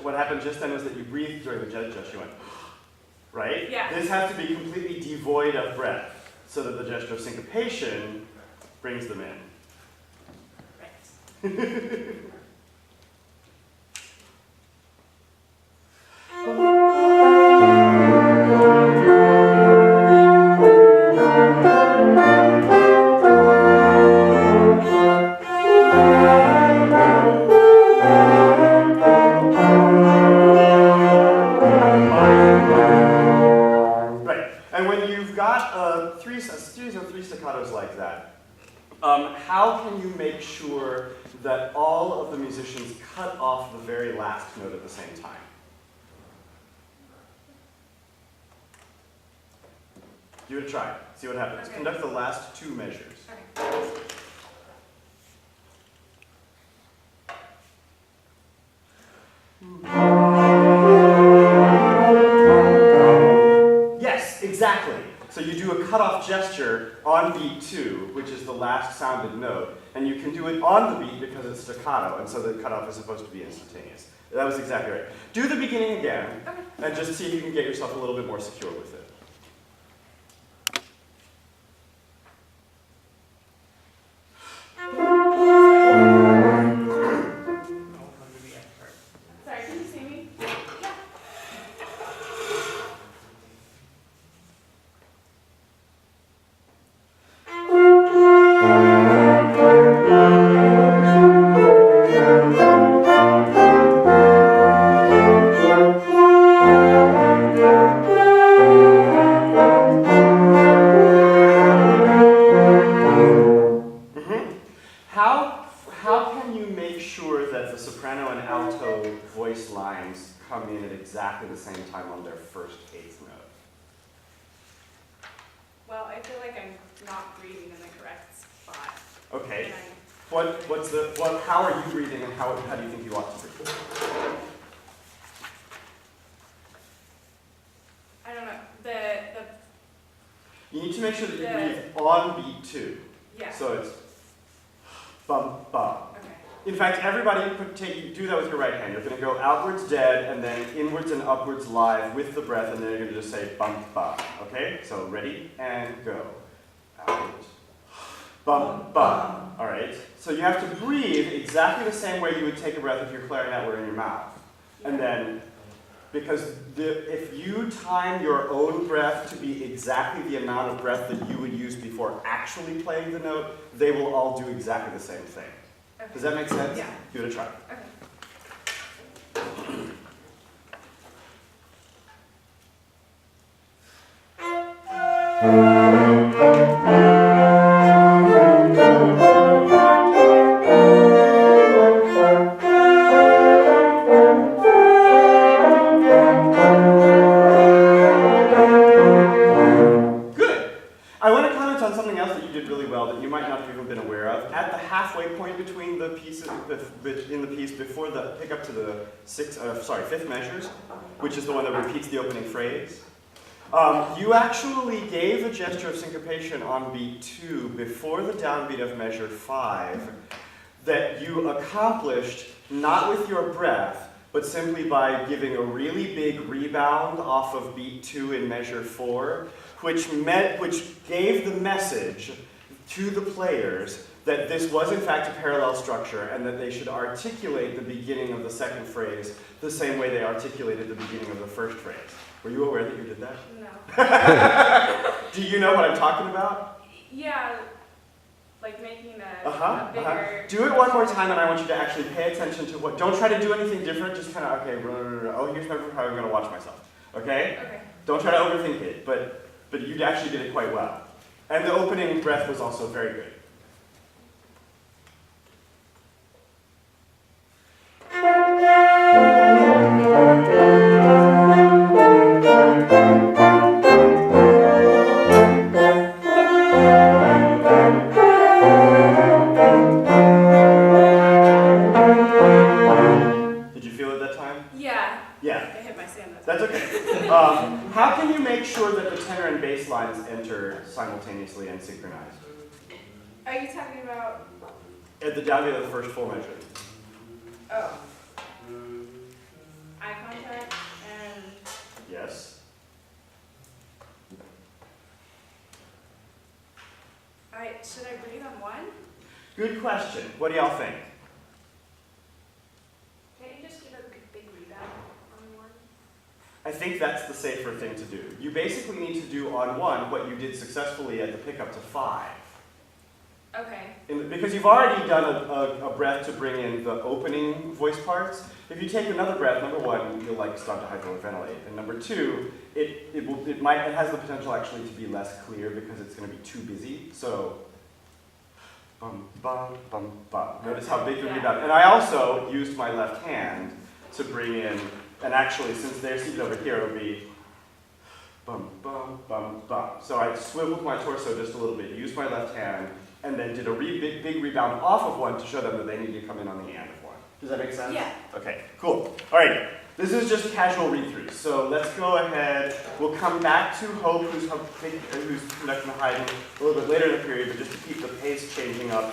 what happened just then was that you breathed during the gesture, you went, right? Yeah. This has to be completely devoid of breath, so that the gesture of syncopation brings them in. Right. Staccatos like that, how can you make sure that all of the musicians cut off the very last note at the same time? Give it a try. See what happens. Okay. Conduct the last two measures. Okay. Yes, exactly. So you do a cutoff gesture on beat 2, which is the last sounded note, and you can do it on the beat because it's staccato, and so the cutoff is supposed to be instantaneous. That was exactly right. Do the beginning again, Okay. and just see if you can get yourself a little bit more secure with it. Sorry, can you see me? How can you make sure that the soprano and alto voice lines come in at exactly the same time on their first eighth note? Well, I feel like I'm not breathing in the correct spot. Okay. And How are you breathing, and how do you think you ought to breathe? I don't know. You need to make sure that you The- breathe on beat 2. Yeah. So it's bum, bum. Okay. In fact, everybody do that with your right hand. You're going to go outwards dead, and then inwards and upwards live with the breath, and then you're going to just say bum, bum. Okay? So ready, and go. Out. Bum, bum. All right? So you have to breathe exactly the same way you would take a breath if your clarinet were in your mouth. And then, because if you time your own breath to be exactly the amount of breath that you would use before actually playing the note, they will all do exactly the same thing. Okay. Does that make sense? Yeah. Give it a try. Okay. I want to comment on something else that you did really well that you might not have even been aware of. At the halfway point between the pieces, in the piece before the pick up to the fifth measures, which is the one that repeats the opening phrase, you actually gave a gesture of syncopation on beat 2 before the downbeat of measure 5 that you accomplished not with your breath, but simply by giving a really big rebound off of beat 2 in measure 4, which gave the message to the players that this was in fact a parallel structure and that they should articulate the beginning of the second phrase the same way they articulated the beginning of the first phrase. Were you aware that you did that? No. Do you know what I'm talking about? Yeah, like making a bigger... Do it one more time, and I want you to actually pay attention to what... Don't try to do anything different, just kind of, okay, oh, here's how I'm going to watch myself, okay? Okay. Don't try to overthink it, but you actually did it quite well. And the opening breath was also very good. Did you feel it that time? Yeah. Yeah. I hit my stand. That's okay. How can you make sure that the tenor and bass lines enter simultaneously and synchronized? Are you talking about... At the downbeat of the first full measure. Oh. eye contact and Yes. should I breathe on one? Good question. What do y'all think? Can't you just give a big rebound on one? I think that's the safer thing to do. You basically need to do on one what you did successfully at the pickup to 5. Okay. Because you've already done a breath to bring in the opening voice parts. If you take another breath, number one, you'll like start to hyperventilate, and number two, it has the potential actually to be less clear because it's going to be too busy. So, bum bum bum bum. Notice how big the Yeah. rebound. And I also used my left hand to bring in, and actually since they're seated over here, it would be bum bum bum bum. So I swiveled my torso just a little bit, used my left hand, and then did a big rebound off of one to show them that they need to come in on the end of one. Does that make sense? Yeah. Okay, cool. All right, this is just casual read-through. So let's go ahead. We'll come back to Hope, who's conducting the hiding a little bit later in the period, but just to keep the pace changing up,